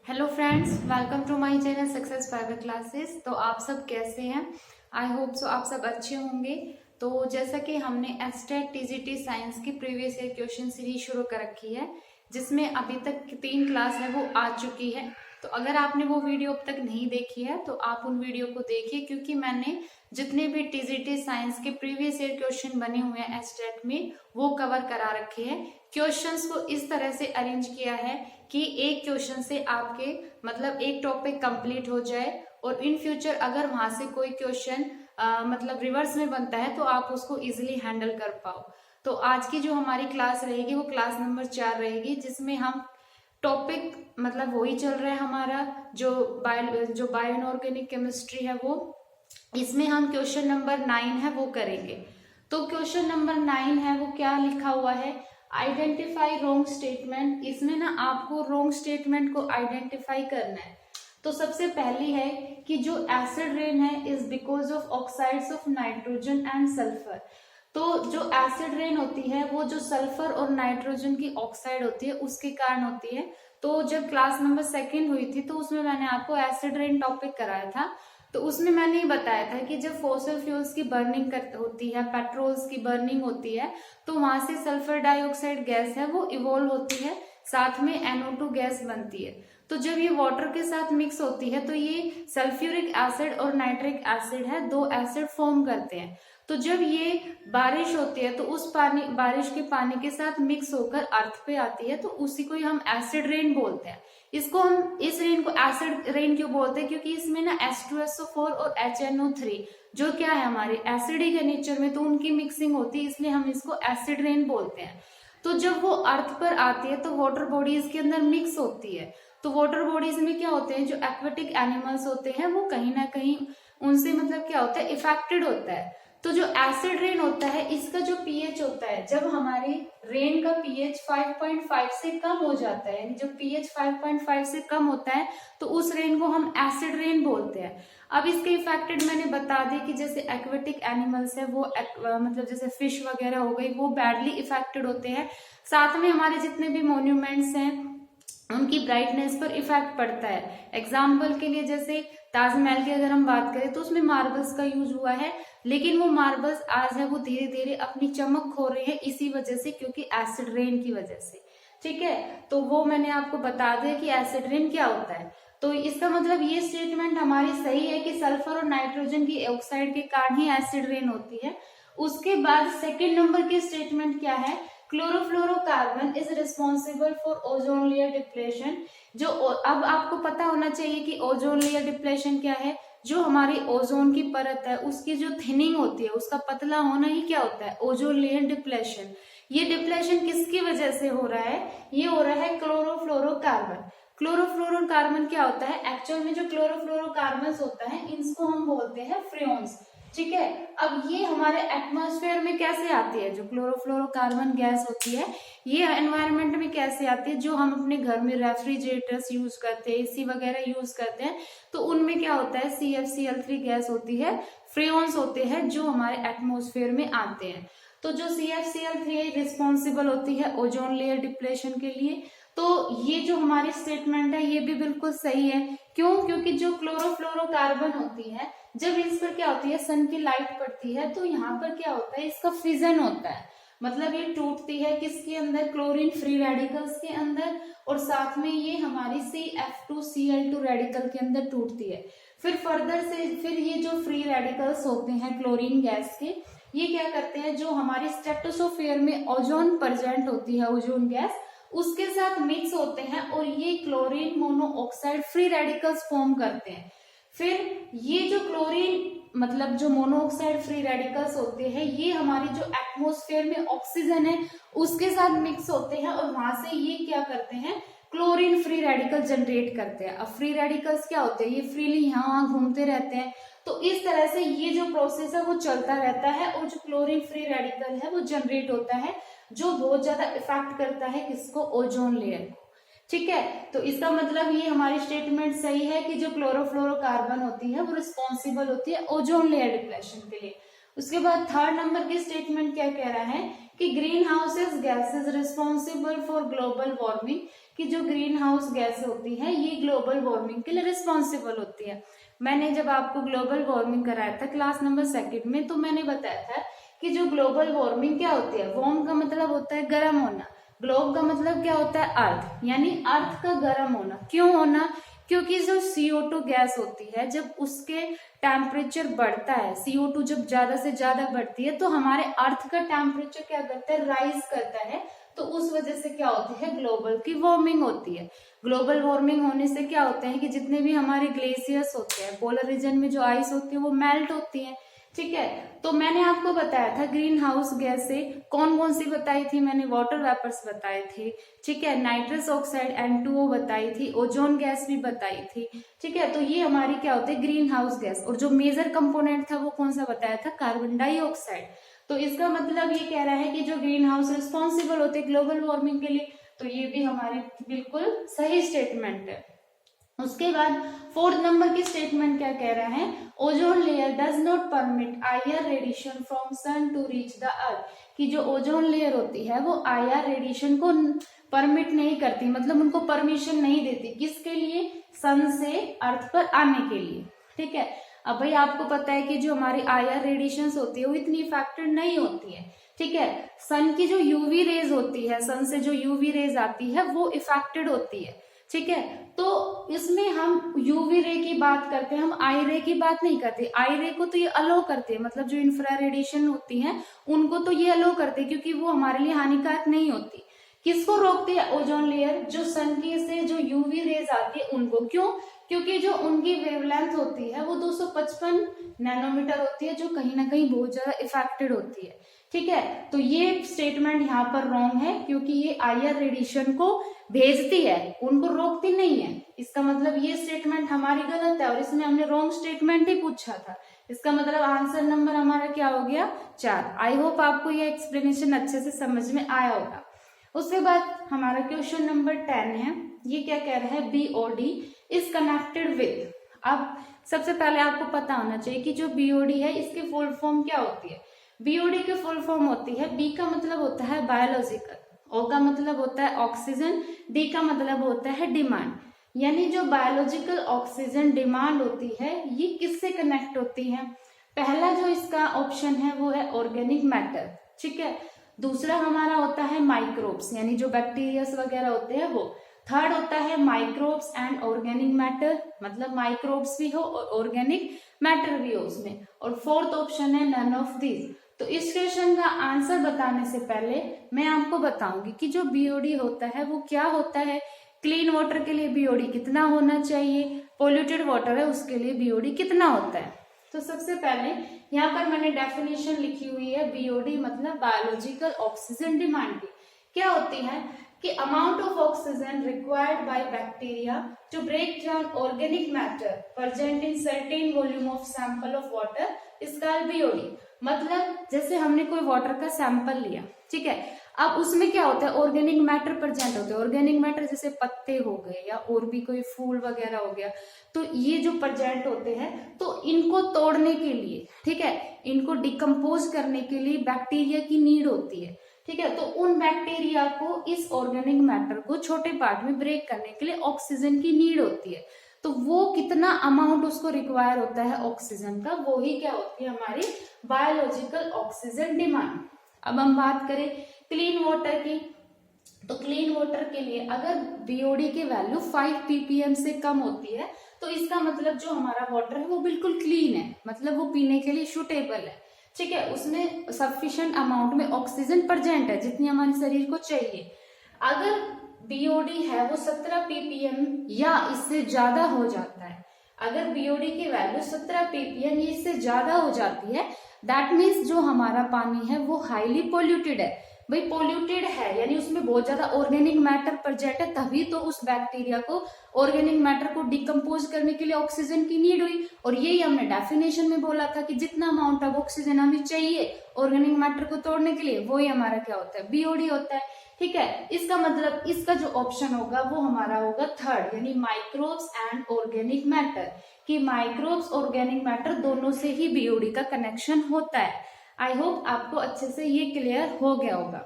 Hello friends, welcome to my channel success private classes. तो आप सब कैसे हैं? आई होप सो आप सब अच्छे होंगे। तो जैसा कि हमने एस्टेट टीजीटी साइंस की प्रीवियस ईयर क्वेश्चन सीरीज शुरू कर रखी है, जिसमें अभी तक की 3 क्लास है वो आ चुकी है। तो अगर आपने वो वीडियो अब तक नहीं देखी है तो आप उन वीडियो को देखिए, क्योंकि मैंने जितने भी टीजीटी साइंस के प्रीवियस ईयर क्वेश्चन बने हुए हैं एस्टेट में वो कवर करा रखे हैं। क्वेश्चंस को इस तरह से अरेंज किया है कि एक क्वेश्चन से आपके मतलब एक टॉपिक कंप्लीट हो जाए, और इन फ्यूचर अगर वहां से कोई क्वेश्चन मतलब रिवर्स में बनता है तो आप उसको इजिली हैंडल कर पाओ। तो आज की जो हमारी क्लास रहेगी वो क्लास नंबर 4 रहेगी, जिसमें हम टॉपिक मतलब वही चल रहा है हमारा जो बायो इनऑर्गेनिक केमिस्ट्री है वो, इसमें हम क्वेश्चन नंबर 9 है वो करेंगे। तो क्वेश्चन नंबर 9 है वो क्या लिखा हुआ है, आइडेंटिफाई रोंग स्टेटमेंट। इसमें ना आपको रोंग स्टेटमेंट को आइडेंटिफाई करना है। तो सबसे पहली है कि जो एसिड रेन है is because of oxides of nitrogen and sulphur. तो जो एसिड रेन होती है वो जो सल्फर और नाइट्रोजन की ऑक्साइड होती है उसके कारण होती है। तो जब क्लास नंबर 2 हुई थी तो उसमें मैंने आपको एसिड रेन टॉपिक कराया था। तो उसमें मैंने ये बताया था कि जब फॉसिल फ्यूल्स की बर्निंग होती है, पेट्रोल्स की बर्निंग होती है, तो वहां से सल्फर डाइऑक्साइड गैस है वो इवॉल्व होती है, साथ में NO2 गैस बनती है। तो जब ये वाटर के साथ मिक्स होती है तो ये सल्फ्यूरिक एसिड और नाइट्रिक एसिड है, 2 एसिड फॉर्म करते हैं। तो जब ये बारिश होती है तो उस बारिश के पानी के साथ मिक्स होकर अर्थ पे आती है, तो उसी को हम एसिड रेन बोलते हैं। इसको हम इस रेन को एसिड रेन क्यों बोलते हैं, क्योंकि इसमें ना H2SO4 और HNO3 जो क्या है हमारे एसिडिक है नेचर में, तो उनकी मिक्सिंग होती है, इसलिए हम इसको एसिड रेन बोलते हैं। तो जब वो अर्थ पर आती है तो वाटर बॉडीज के अंदर मिक्स होती है। तो वाटर बॉडीज में क्या होते हैं, जो एक्वेटिक एनिमल्स होते हैं वो कहीं ना कहीं उनसे मतलब क्या होता है, इफेक्टेड होता है। तो जो एसिड रेन होता है इसका जो पीएच होता है, जब हमारी रेन का पीएच 5.5 से कम हो जाता है, यानी जब पीएच 5.5 से कम होता है तो उस रेन को हम एसिड रेन बोलते हैं। अब इसके इफेक्टेड मैंने बता दी कि जैसे एक्वेटिक एनिमल्स है वो मतलब जैसे फिश वगैरह हो गई वो बैडली इफेक्टेड होते हैं। साथ में हमारे जितने भी मॉन्यूमेंट्स हैं उनकी ब्राइटनेस पर इफेक्ट पड़ता है। एग्जाम्पल के लिए जैसे ताजमहल की अगर हम बात करें तो उसमें मार्बल्स का यूज हुआ है, लेकिन वो मार्बल्स आज है वो धीरे धीरे अपनी चमक खो रहे हैं इसी वजह से, क्योंकि एसिड रेन की वजह से। ठीक है, तो वो मैंने आपको बता दिया कि एसिड रेन क्या होता है। तो इसका मतलब ये स्टेटमेंट हमारी सही है कि सल्फर और नाइट्रोजन की ऑक्साइड के कारण ही एसिड रेन होती है। उसके बाद सेकेंड नंबर की स्टेटमेंट क्या है, chlorofluorocarbon is responsible for ozone layer depletion. जो अब आपको पता होना चाहिए कि ओजोन लेयर डिप्लेशन क्या है। जो हमारी ओजोन की परत है उसकी जो थिनिंग होती है उसका पतला होना ही क्या होता है, ओजोन लेयर डिप्लेशन। ये डिप्लेशन किसकी वजह से हो रहा है, ये हो रहा है क्लोरोफ्लोरोकार्बन। क्लोरोफ्लोरोकार्बन क्या होता है, एक्चुअल में जो क्लोरोफ्लोरोकार्बन होता है इनको हम बोलते हैं फ्रेओन्स। ठीक है, अब ये हमारे एटमॉस्फेयर में कैसे आती है, जो क्लोरोफ्लोरोकार्बन गैस होती है ये एनवायरनमेंट में कैसे आती है, जो हम अपने घर में रेफ्रिजरेटर्स यूज करते हैं, एसी वगैरह यूज करते हैं, तो उनमें क्या होता है CFCl3 गैस होती है, फ्रेओन्स होते हैं जो हमारे एटमॉस्फेयर में आते हैं। तो जो CFCl3 रिस्पॉन्सिबल होती है ओजोन लेयर डिप्लेशन के लिए। तो ये जो हमारी स्टेटमेंट है ये भी बिल्कुल सही है। क्यों, क्योंकि जो क्लोरोफ्लोरोकार्बन होती है जब इस पर क्या होती है सन की लाइट पड़ती है तो यहाँ पर क्या होता है, इसका फिजन होता है, मतलब ये टूटती है किसके अंदर, क्लोरीन फ्री रेडिकल्स के अंदर, और साथ में ये हमारी CF2Cl2 रेडिकल के अंदर टूटती है। फिर फर्दर से फिर ये जो फ्री रेडिकल्स होते हैं क्लोरीन गैस के, ये क्या करते हैं, जो हमारी स्ट्रेटोस्फेयर में ओजोन प्रेजेंट होती है ओजोन गैस उसके साथ मिक्स होते हैं और ये chlorine monoxide free radicals form करते हैं। फिर ये जो क्लोरीन मतलब जो मोनोऑक्साइड फ्री रेडिकल्स होते हैं ये हमारी जो एटमॉस्फेयर में ऑक्सीजन है उसके साथ मिक्स होते हैं और वहां से ये क्या करते हैं, क्लोरीन फ्री रेडिकल जनरेट करते हैं। अब फ्री रेडिकल्स क्या होते हैं, ये फ्रीली यहाँ वहां घूमते रहते हैं। तो इस तरह से ये जो प्रोसेस है वो चलता रहता है और जो क्लोरीन फ्री रेडिकल है वो जनरेट होता है, जो बहुत ज्यादा इफेक्ट करता है किसको, ओजोन लेयर को। ठीक है, तो इसका मतलब ये हमारी स्टेटमेंट सही है कि जो क्लोरोफ्लोरोकार्बन होती है वो रिस्पॉन्सिबल होती है ओजोन लेयर डिप्लेशन के लिए। उसके बाद थर्ड नंबर की स्टेटमेंट क्या कह रहा है कि green houses gases responsible for global warming. कि जो ग्रीन हाउस गैस होती है ये ग्लोबल वार्मिंग के लिए रिस्पॉन्सिबल होती है। मैंने जब आपको ग्लोबल वार्मिंग कराया था क्लास नंबर 2 में, तो मैंने बताया था कि जो ग्लोबल वार्मिंग क्या होती है, वार्म का मतलब होता है गर्म होना, ग्लोब का मतलब क्या होता है अर्थ, यानी अर्थ का गर्म होना। क्यों होना? क्योंकि जो CO2 गैस होती है जब उसके टेम्परेचर बढ़ता है, CO2 जब ज्यादा से ज्यादा बढ़ती है तो हमारे अर्थ का टेम्परेचर क्या करता है, राइज करता है। तो उस वजह से क्या होती है, ग्लोबल की वार्मिंग होती है। ग्लोबल वार्मिंग होने से क्या होता है कि जितने भी हमारे ग्लेशियर्स होते हैं, पोलर रीजन में जो आइस होती है वो मेल्ट होती है। ठीक है, तो मैंने आपको बताया था ग्रीन हाउस गैस से कौन कौन सी बताई थी, मैंने वाटर वेपर्स बताए थे, ठीक है, नाइट्रस ऑक्साइड N2O बताई थी, ओजोन गैस भी बताई थी। ठीक है, तो ये हमारी क्या होती है, ग्रीन हाउस गैस। और जो मेजर कंपोनेंट था वो कौन सा बताया था, कार्बन डाइऑक्साइड। तो इसका मतलब ये कह रहा है कि जो ग्रीन हाउस रिस्पॉन्सिबल होते हैं ग्लोबल वार्मिंग के लिए, तो ये भी हमारी बिल्कुल सही स्टेटमेंट है। उसके बाद 4th नंबर की स्टेटमेंट क्या कह रहा है, ozone layer does not permit IR radiation from sun to reach the earth, कि जो ओजोन लेयर होती है वो IR रेडिएशन को परमिट नहीं करती, मतलब उनको परमिशन नहीं देती, किसके लिए, सन से अर्थ पर आने के लिए। ठीक है, अब भाई आपको पता है कि जो हमारी IR रेडिएशन होती है वो इतनी इफेक्टेड नहीं होती है। ठीक है, सन की जो UV रेज होती है, सन से जो UV रेज आती है वो इफेक्टेड होती है। ठीक है, तो इसमें हम UV रे की बात करते हैं, हम आई रे की बात नहीं करते। आई रे को तो ये अलो करते हैं, मतलब जो इंफ्रा रेडिएशन होती है उनको तो ये अलो करते हैं क्योंकि वो हमारे लिए हानिकारक नहीं होती। किसको रोकती है, ओजोन लेयर, जो सन की से जो UV रेज आती है उनको। क्यों? क्योंकि जो उनकी वेवलेंथ होती है वो 255 नैनोमीटर होती है, जो कहीं ना कहीं बहुत ज्यादा इफेक्टेड होती है। ठीक है, तो ये स्टेटमेंट यहाँ पर रॉन्ग है क्योंकि ये IR रेडिएशन को भेजती है, उनको रोकती नहीं है। इसका मतलब ये स्टेटमेंट हमारी गलत है और इसमें हमने रॉन्ग स्टेटमेंट ही पूछा था। इसका मतलब आंसर नंबर हमारा क्या हो गया, 4। आई होप आपको ये एक्सप्लेनेशन अच्छे से समझ में आया होगा। उसके बाद हमारा क्वेश्चन नंबर 10 है, ये क्या कह रहा है, BOD इज कनेक्टेड विद। अब सबसे पहले आपको पता होना चाहिए कि जो BOD है इसकी फुल फॉर्म क्या होती है। BOD की फुल फॉर्म होती है, B का मतलब होता है बायोलॉजिकल, O का मतलब होता है ऑक्सीजन, D का मतलब होता है डिमांड। यानी जो बायोलॉजिकल ऑक्सीजन डिमांड होती है ये किससे कनेक्ट होती है। पहला जो इसका ऑप्शन है वो है ऑर्गेनिक मैटर। ठीक है, दूसरा हमारा होता है माइक्रोब्स, यानी जो बैक्टीरियास वगैरह होते हैं वो। थर्ड होता है माइक्रोब्स एंड ऑर्गेनिक मैटर, मतलब माइक्रोब्स भी हो और ऑर्गेनिक मैटर भी हो उसमें। और फोर्थ ऑप्शन है नन ऑफ दिस। तो इस क्वेश्चन का आंसर बताने से पहले मैं आपको बताऊंगी कि जो BOD होता है वो क्या होता है, क्लीन वाटर के लिए BOD कितना होना चाहिए, पोल्यूटेड वाटर है उसके लिए BOD कितना होता है। तो सबसे पहले यहाँ पर मैंने डेफिनेशन लिखी हुई है, BOD मतलब बायोलॉजिकल ऑक्सीजन डिमांड की। क्या होती है कि amount of oxygen required by bacteria to break down organic matter present in certain volume of sample of water is called BOD। मतलब जैसे हमने कोई वाटर का सैंपल लिया, ठीक है, अब उसमें क्या होता है, ऑर्गेनिक मैटर प्रेजेंट होते हैं। ऑर्गेनिक मैटर जैसे पत्ते हो गए या और भी कोई फूल वगैरह हो गया, तो ये जो प्रेजेंट होते हैं, तो इनको तोड़ने के लिए, ठीक है, इनको डिकम्पोज करने के लिए बैक्टीरिया की नीड होती है। ठीक है, तो उन बैक्टीरिया को इस ऑर्गेनिक मैटर को छोटे पार्ट में ब्रेक करने के लिए ऑक्सीजन की नीड होती है। तो वो कितना अमाउंट उसको रिक्वायर होता है ऑक्सीजन का, वो ही क्या होती है हमारी बायोलॉजिकल ऑक्सीजन डिमांड। अब हम बात करें क्लीन वाटर की, तो क्लीन वाटर के लिए अगर BOD की वैल्यू 5 ppm से कम होती है तो इसका मतलब जो हमारा वाटर है वो बिल्कुल क्लीन है, मतलब वो पीने के लिए सुटेबल है। ठीक है, उसमें सफिशिएंट अमाउंट में ऑक्सीजन प्रेजेंट है जितनी हमारे शरीर को चाहिए। अगर BOD है वो 17 ppm या इससे ज्यादा हो जाता है, अगर BOD की वैल्यू 17 ppm या इससे ज्यादा हो जाती है, दैट मीन्स जो हमारा पानी है वो हाईली पोल्यूटेड है। भाई पोल्यूटेड है यानी उसमें बहुत ज्यादा ऑर्गेनिक मैटर प्रेजेंट है, तभी तो उस बैक्टीरिया को ऑर्गेनिक मैटर को डिकम्पोज करने के लिए ऑक्सीजन की नीड हुई। और यही हमने डेफिनेशन में बोला था कि जितना अमाउंट ऑफ ऑक्सीजन हमें चाहिए ऑर्गेनिक मैटर को तोड़ने के लिए, वही हमारा क्या होता है, BOD होता है। ठीक है, इसका मतलब इसका जो ऑप्शन होगा वो हमारा होगा थर्ड, यानी माइक्रोब्स एंड ऑर्गेनिक मैटर, कि माइक्रोब्स ऑर्गेनिक मैटर दोनों से ही BOD का कनेक्शन होता है। आई होप आपको अच्छे से ये क्लियर हो गया होगा।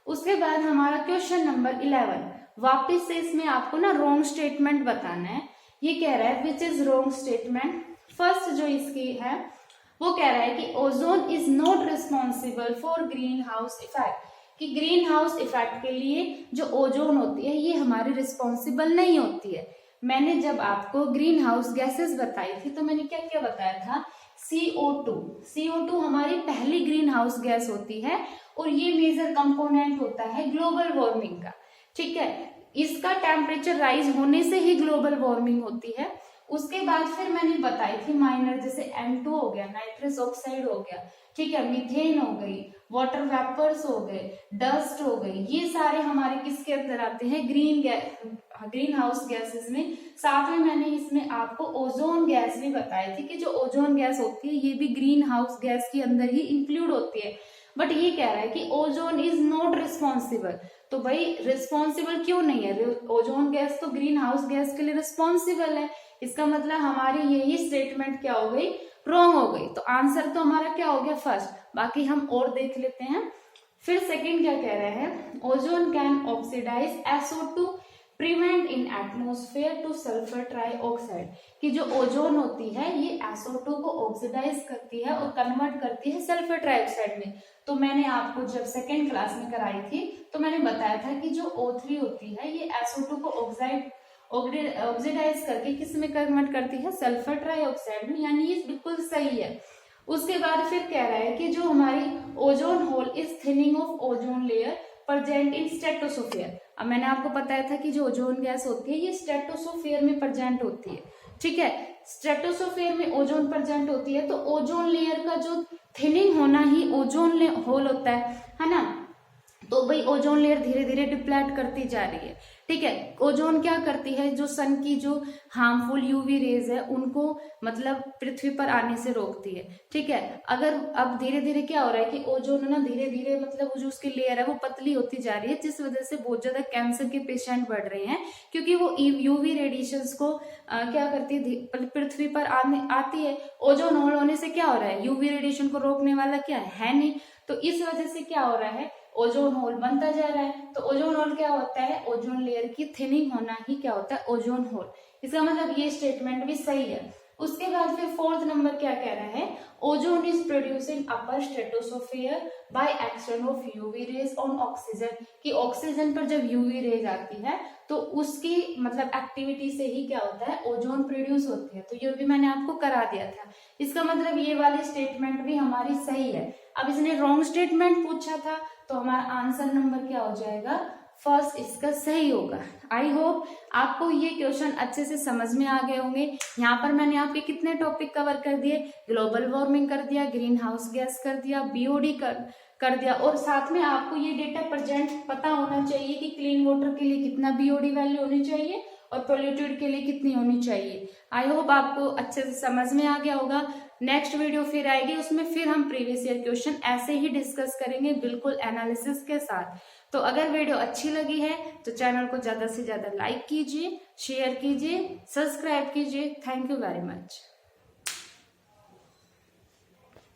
उसके बाद हमारा क्वेश्चन नंबर 11, वापस से इसमें आपको ना रॉन्ग स्टेटमेंट बताना है। ये कह रहा है which is wrong statement. First जो इसकी है वो कह रहा है कि ozone is not responsible for green house effect, कि ग्रीन हाउस इफेक्ट के लिए जो ओजोन होती है ये हमारी रिस्पॉन्सिबल नहीं होती है। मैंने जब आपको ग्रीन हाउस गैसेस बताई थी तो मैंने क्या क्या बताया था, CO2 हमारी पहली ग्रीन हाउस गैस होती है और ये मेजर कंपोनेंट होता है ग्लोबल वार्मिंग का, ठीक है। इसका टेम्परेचर राइज होने से ही ग्लोबल वार्मिंग होती है। उसके बाद फिर मैंने बताई थी माइनर, जैसे N2 हो गया, नाइट्रस ऑक्साइड हो गया, ठीक है, मीथेन हो गई, वाटर वेपर्स हो गए, डस्ट हो गई, ये सारे हमारे किसके अंदर आते हैं, ग्रीन हाउस गैसेस में। साथ में मैंने इसमें आपको ओजोन गैस भी बताई थी कि जो ओजोन गैस होती है ये भी ग्रीन हाउस गैस के अंदर ही इंक्लूड होती है। बट ये कह रहा है कि ओजोन इज नॉट रिस्पॉन्सिबल, तो भाई रिस्पॉन्सिबल क्यों नहीं है, ओजोन गैस तो ग्रीन हाउस गैस के लिए रिस्पॉन्सिबल है। इसका मतलब हमारी यही स्टेटमेंट क्या हो गई, रॉन्ग हो गई। तो आंसर तो हमारा क्या हो गया फर्स्ट, बाकी हम और देख लेते हैं। फिर सेकंड क्या कह रहे हैं, ozone can oxidise SO2 prevent in atmosphere to sulphur trioxide, कि जो ओजोन होती है ये SO2 को ऑक्सीडाइज करती है और कन्वर्ट करती है सल्फर ट्राइऑक्साइड में। तो मैंने आपको जब सेकेंड क्लास में कराई थी तो मैंने बताया था कि जो O3 होती है ये SO2 को ऑक्सीडाइज करके किस में कन्वर्ट करती है, सल्फर ट्राइऑक्साइड में, यानी ये बिल्कुल सही है। उसके बाद फिर कह रहा है कि जो हमारी ozone hole is thinning of ozone layer present in stratosphere. अब मैंने आपको बताया था कि जो ओजोन गैस होती है ये स्ट्रेटोस्फीयर में प्रेजेंट होती है, ठीक है। स्ट्रेटोस्फीयर में ओजोन प्रेजेंट होती है तो ओजोन लेयर का जो थिनिंग होना ही ओजोन होल होता है ना। तो भाई ओजोन लेयर धीरे धीरे डिप्लेट करती जा रही है, ठीक है। ओजोन क्या करती है, जो सन की जो हार्मफुल यूवी रेज है उनको मतलब पृथ्वी पर आने से रोकती है, ठीक है। अगर अब धीरे धीरे क्या हो रहा है कि ओजोन ना धीरे धीरे मतलब जो उसकी लेयर है वो पतली होती जा रही है, जिस वजह से बहुत ज्यादा कैंसर के पेशेंट बढ़ रहे हैं, क्योंकि वो यूवी रेडिएशंस को क्या करती है, पृथ्वी पर आती है। ओजोन होल होने से क्या हो रहा है, यूवी रेडिएशन को रोकने वाला क्या है नहीं, तो इस वजह से क्या हो रहा है, ओजोन होल बनता जा रहा है। तो ओजोन होल क्या होता है, ओजोन लेयर की थिनिंग होना ही क्या होता है, ओजोन होल। इसका मतलब ये स्टेटमेंट भी सही है। उसके बाद फिर फोर्थ नंबर क्या कह रहा है, ozone is produce in upper stratosphere by action of UV rays on oxygen, कि ऑक्सीजन पर जब यूवी रेज आती है तो उसकी मतलब एक्टिविटी से ही क्या होता है, ओजोन प्रोड्यूस होती है। तो ये भी मैंने आपको करा दिया था। इसका मतलब ये वाली स्टेटमेंट भी हमारी सही है। अब इसने रॉन्ग स्टेटमेंट पूछा था तो हमारा आंसर नंबर क्या हो जाएगा, फर्स्ट इसका सही होगा। आई होप आपको ये क्वेश्चन अच्छे से समझ में आ गए होंगे। यहाँ पर मैंने आपके कितने टॉपिक कवर कर दिए, ग्लोबल वार्मिंग कर दिया, ग्रीन हाउस गैस कर दिया, BOD कर दिया, और साथ में आपको ये डेटा प्रेजेंट पता होना चाहिए कि क्लीन वाटर के लिए कितना BOD वैल्यू होनी चाहिए और पोल्यूटेड के लिए कितनी होनी चाहिए। आई होप आपको अच्छे से समझ में आ गया होगा। नेक्स्ट वीडियो फिर आएगी, उसमें फिर हम प्रीवियस ईयर क्वेश्चन ऐसे ही डिस्कस करेंगे बिल्कुल एनालिसिस के साथ। तो अगर वीडियो अच्छी लगी है तो चैनल को ज्यादा से ज्यादा लाइक कीजिए, शेयर कीजिए, सब्सक्राइब कीजिए। Thank you very much.